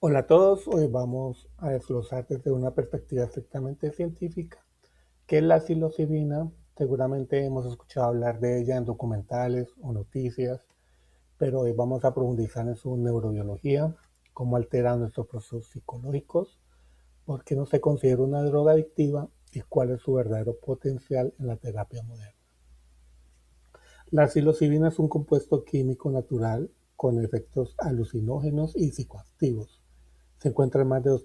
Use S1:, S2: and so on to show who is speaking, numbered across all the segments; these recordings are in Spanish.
S1: Hola a todos, hoy vamos a desglosar desde una perspectiva estrictamente científica qué es la psilocibina. Seguramente hemos escuchado hablar de ella en documentales o noticias, pero hoy vamos a profundizar en su neurobiología, cómo altera nuestros procesos psicológicos, por qué no se considera una droga adictiva y cuál es su verdadero potencial en la terapia moderna. La psilocibina es un compuesto químico natural con efectos alucinógenos y psicoactivos. Se encuentran más de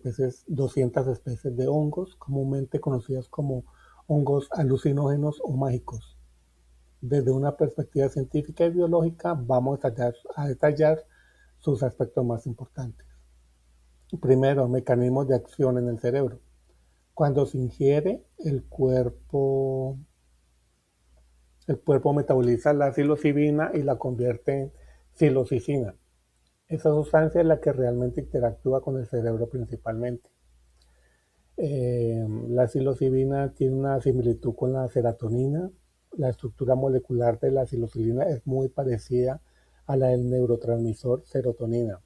S1: 200 especies de hongos, comúnmente conocidas como hongos alucinógenos o mágicos. Desde una perspectiva científica y biológica, vamos a detallar sus aspectos más importantes. Primero, mecanismos de acción en el cerebro. Cuando se ingiere, el cuerpo metaboliza la psilocibina y la convierte en psilocicina. Esa sustancia es la que realmente interactúa con el cerebro principalmente. La psilocibina tiene una similitud con la serotonina. La estructura molecular de la psilocibina es muy parecida a la del neurotransmisor serotonina.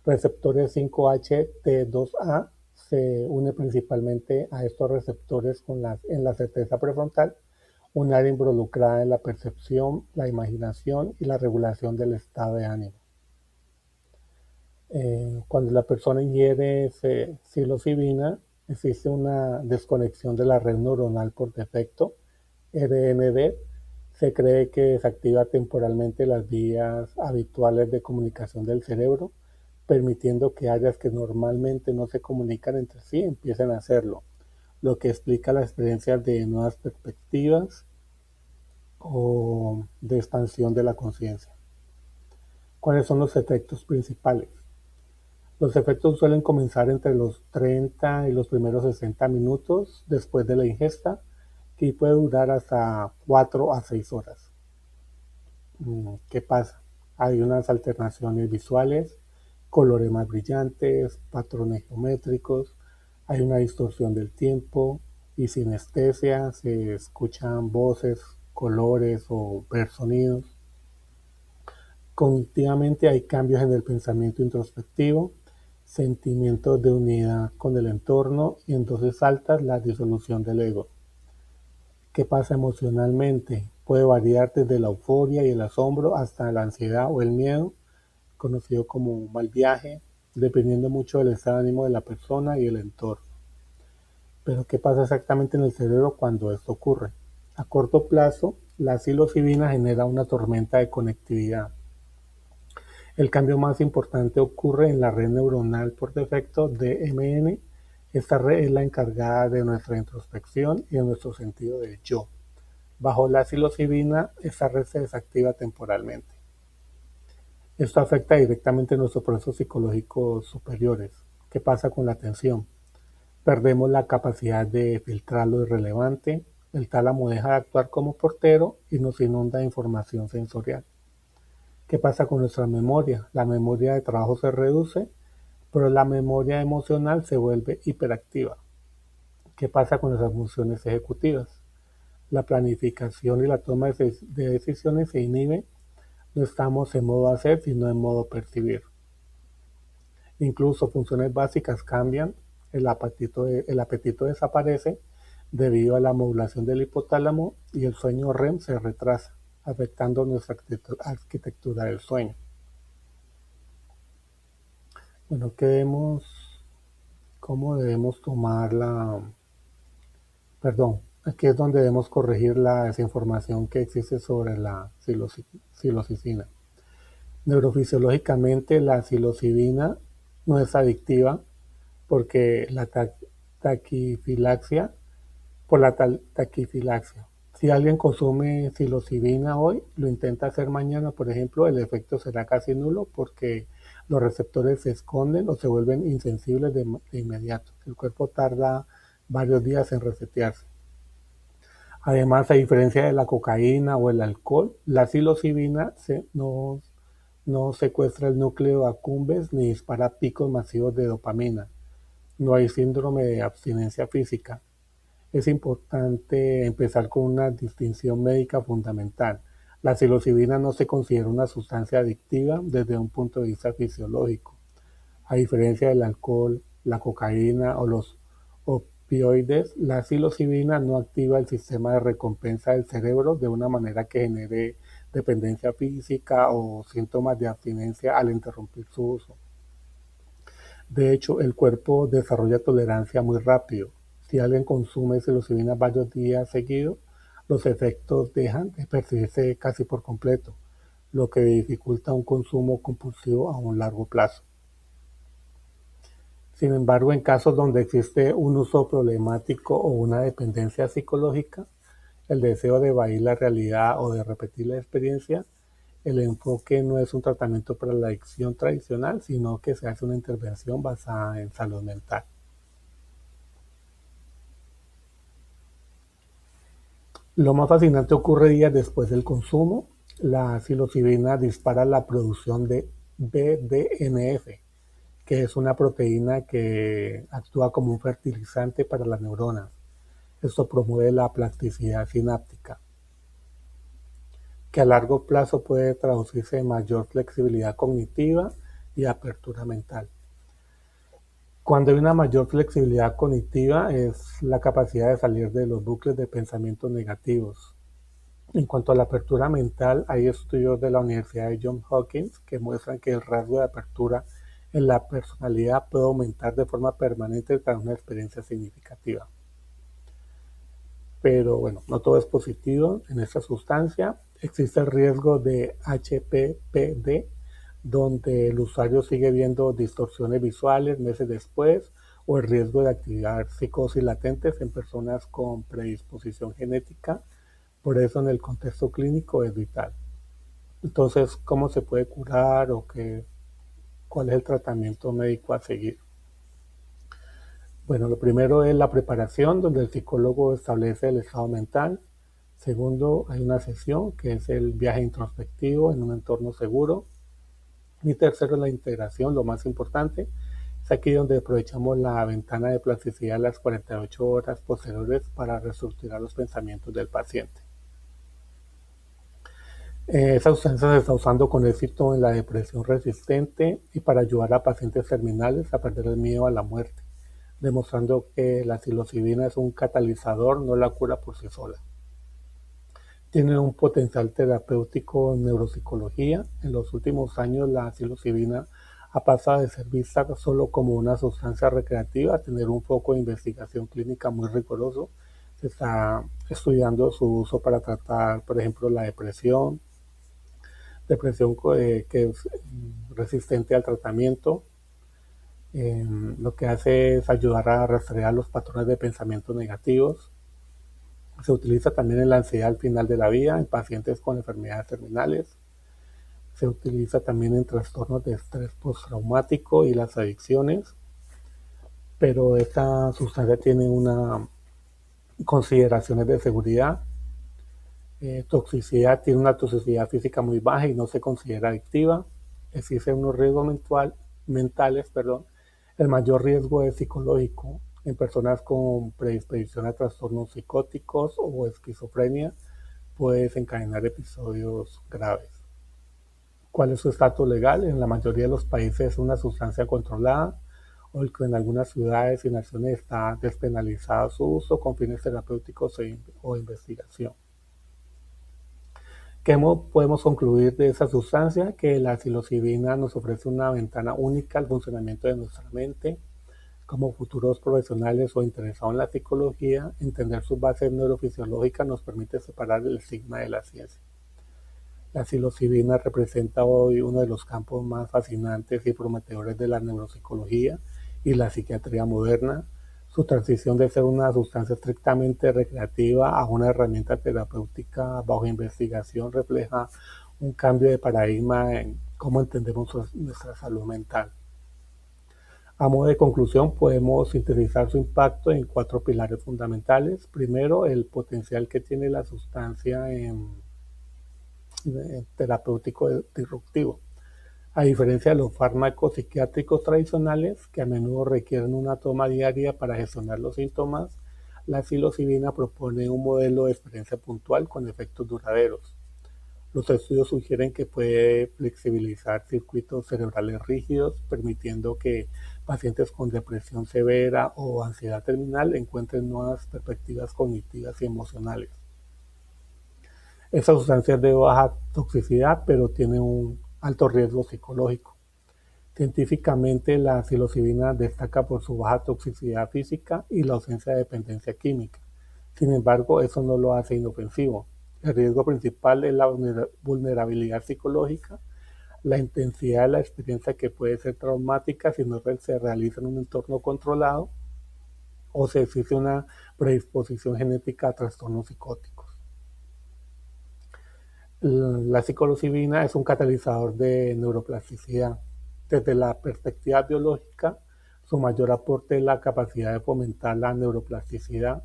S1: Receptores 5-HT2A se une principalmente a estos receptores en la corteza prefrontal, un área involucrada en la percepción, la imaginación y la regulación del estado de ánimo. Cuando la persona ingiere psilocibina, existe una desconexión de la red neuronal por defecto, RND. Se cree que desactiva temporalmente las vías habituales de comunicación del cerebro, permitiendo que áreas que normalmente no se comunican entre sí empiecen a hacerlo, lo que explica la experiencia de nuevas perspectivas o de expansión de la conciencia. ¿Cuáles son los efectos principales? Los efectos suelen comenzar entre los 30 y los primeros 60 minutos después de la ingesta, que puede durar hasta 4 a 6 horas. ¿Qué pasa? Hay unas alternaciones visuales, colores más brillantes, patrones geométricos, hay una distorsión del tiempo y sinestesia, se escuchan voces, colores o ver sonidos. Cognitivamente hay cambios en el pensamiento introspectivo, sentimientos de unidad con el entorno y en dosis altas la disolución del ego. ¿Qué pasa emocionalmente? Puede variar desde la euforia y el asombro hasta la ansiedad o el miedo, conocido como mal viaje, dependiendo mucho del estado de ánimo de la persona y el entorno. Pero ¿qué pasa exactamente en el cerebro cuando esto ocurre? A corto plazo, la psilocibina genera una tormenta de conectividad. El cambio más importante ocurre en la red neuronal por defecto DMN. Esta red es la encargada de nuestra introspección y de nuestro sentido de yo. Bajo la psilocibina, esta red se desactiva temporalmente. Esto afecta directamente nuestros procesos psicológicos superiores. ¿Qué pasa con la atención? Perdemos la capacidad de filtrar lo irrelevante, el tálamo deja de actuar como portero y nos inunda de información sensorial. ¿Qué pasa con nuestra memoria? La memoria de trabajo se reduce, pero la memoria emocional se vuelve hiperactiva. ¿Qué pasa con las funciones ejecutivas? La planificación y la toma de decisiones se inhibe, no estamos en modo hacer, sino en modo percibir. Incluso funciones básicas cambian, el apetito desaparece debido a la modulación del hipotálamo y el sueño REM se retrasa, afectando nuestra arquitectura del sueño. Bueno, ¿cómo debemos tomarla? Perdón, aquí es donde debemos corregir la desinformación que existe sobre la psilocibina. Neurofisiológicamente, la psilocibina no es adictiva porque taquifilaxia, por la taquifilaxia. Si alguien consume psilocibina hoy, lo intenta hacer mañana, por ejemplo, el efecto será casi nulo porque los receptores se esconden o se vuelven insensibles de inmediato. El cuerpo tarda varios días en resetearse. Además, a diferencia de la cocaína o el alcohol, la psilocibina no secuestra el núcleo accumbens ni dispara picos masivos de dopamina. No hay síndrome de abstinencia física. Es importante empezar con una distinción médica fundamental. La psilocibina no se considera una sustancia adictiva desde un punto de vista fisiológico. A diferencia del alcohol, la cocaína o los opioides, la psilocibina no activa el sistema de recompensa del cerebro de una manera que genere dependencia física o síntomas de abstinencia al interrumpir su uso. De hecho, el cuerpo desarrolla tolerancia muy rápido. Si alguien consume psilocibina varios días seguidos, los efectos dejan de percibirse casi por completo, lo que dificulta un consumo compulsivo a un largo plazo. Sin embargo, en casos donde existe un uso problemático o una dependencia psicológica, el deseo de evadir la realidad o de repetir la experiencia, el enfoque no es un tratamiento para la adicción tradicional, sino que se hace una intervención basada en salud mental. Lo más fascinante ocurre días después del consumo. La psilocibina dispara la producción de BDNF, que es una proteína que actúa como un fertilizante para las neuronas. Esto promueve la plasticidad sináptica, que a largo plazo puede traducirse en mayor flexibilidad cognitiva y apertura mental. Cuando hay una mayor flexibilidad cognitiva es la capacidad de salir de los bucles de pensamientos negativos. En cuanto a la apertura mental, hay estudios de la Universidad de Johns Hopkins que muestran que el rasgo de apertura en la personalidad puede aumentar de forma permanente tras una experiencia significativa. Pero bueno, no todo es positivo en esta sustancia. Existe el riesgo de HPPD, donde el usuario sigue viendo distorsiones visuales meses después, o el riesgo de activar psicosis latentes en personas con predisposición genética. Por eso en el contexto clínico es vital. Entonces, ¿cómo se puede curar o cuál es el tratamiento médico a seguir? Bueno, lo primero es la preparación, donde el psicólogo establece el estado mental. Segundo, hay una sesión que es el viaje introspectivo en un entorno seguro. Y tercero, la integración, lo más importante. Es aquí donde aprovechamos la ventana de plasticidad las 48 horas posteriores para reestructurar los pensamientos del paciente. Esa sustancia se está usando con éxito en la depresión resistente y para ayudar a pacientes terminales a perder el miedo a la muerte, demostrando que la psilocibina es un catalizador, no la cura por sí sola. Tiene un potencial terapéutico en neuropsicología. En los últimos años la psilocibina ha pasado de ser vista solo como una sustancia recreativa a tener un foco de investigación clínica muy riguroso. Se está estudiando su uso para tratar, por ejemplo, la depresión que es resistente al tratamiento. Lo que hace es ayudar a rastrear los patrones de pensamientos negativos. Se utiliza también en la ansiedad al final de la vida, en pacientes con enfermedades terminales. Se utiliza también en trastornos de estrés postraumático y las adicciones. Pero esta sustancia tiene unas consideraciones de seguridad. Toxicidad, tiene una toxicidad física muy baja y no se considera adictiva. Existen unos riesgos mentales. El mayor riesgo es psicológico en personas con predisposición a trastornos psicóticos o esquizofrenia. Puede desencadenar episodios graves. ¿Cuál es su estatus legal? En la mayoría de los países es una sustancia controlada, o en algunas ciudades y naciones está despenalizado su uso con fines terapéuticos o investigación. ¿Qué podemos concluir de esa sustancia? Que la psilocibina nos ofrece una ventana única al funcionamiento de nuestra mente. Como futuros profesionales o interesados en la psicología, entender sus bases neurofisiológicas nos permite separar el estigma de la ciencia. La psilocibina representa hoy uno de los campos más fascinantes y prometedores de la neuropsicología y la psiquiatría moderna. Su transición de ser una sustancia estrictamente recreativa a una herramienta terapéutica bajo investigación refleja un cambio de paradigma en cómo entendemos nuestra salud mental. A modo de conclusión, podemos sintetizar su impacto en 4 pilares fundamentales. Primero, el potencial que tiene la sustancia en terapéutico disruptivo. A diferencia de los fármacos psiquiátricos tradicionales, que a menudo requieren una toma diaria para gestionar los síntomas, la psilocibina propone un modelo de experiencia puntual con efectos duraderos. Los estudios sugieren que puede flexibilizar circuitos cerebrales rígidos, permitiendo que pacientes con depresión severa o ansiedad terminal encuentren nuevas perspectivas cognitivas y emocionales. Esta sustancia es de baja toxicidad, pero tiene un alto riesgo psicológico. Científicamente, la psilocibina destaca por su baja toxicidad física y la ausencia de dependencia química. Sin embargo, eso no lo hace inofensivo. El riesgo principal es la vulnerabilidad psicológica, la intensidad de la experiencia que puede ser traumática si no se realiza en un entorno controlado o si existe una predisposición genética a trastornos psicóticos. La psilocibina es un catalizador de neuroplasticidad. Desde la perspectiva biológica, su mayor aporte es la capacidad de fomentar la neuroplasticidad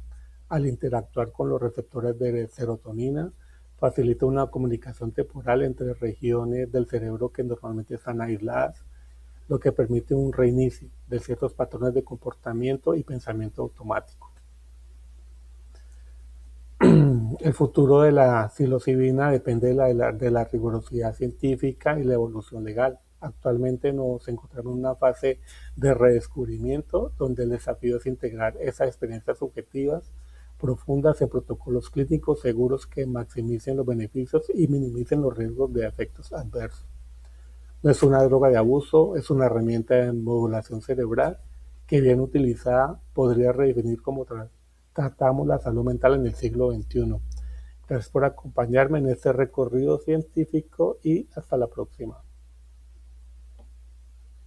S1: al interactuar con los receptores de serotonina, facilita una comunicación temporal entre regiones del cerebro que normalmente están aisladas, lo que permite un reinicio de ciertos patrones de comportamiento y pensamiento automático. El futuro de la psilocibina depende de la rigurosidad científica y la evolución legal. Actualmente nos encontramos en una fase de redescubrimiento donde el desafío es integrar esas experiencias subjetivas profundas en protocolos clínicos seguros que maximicen los beneficios y minimicen los riesgos de efectos adversos. No es una droga de abuso, es una herramienta de modulación cerebral que, bien utilizada, podría redefinir cómo tratamos la salud mental en el siglo XXI. Gracias por acompañarme en este recorrido científico y hasta la próxima.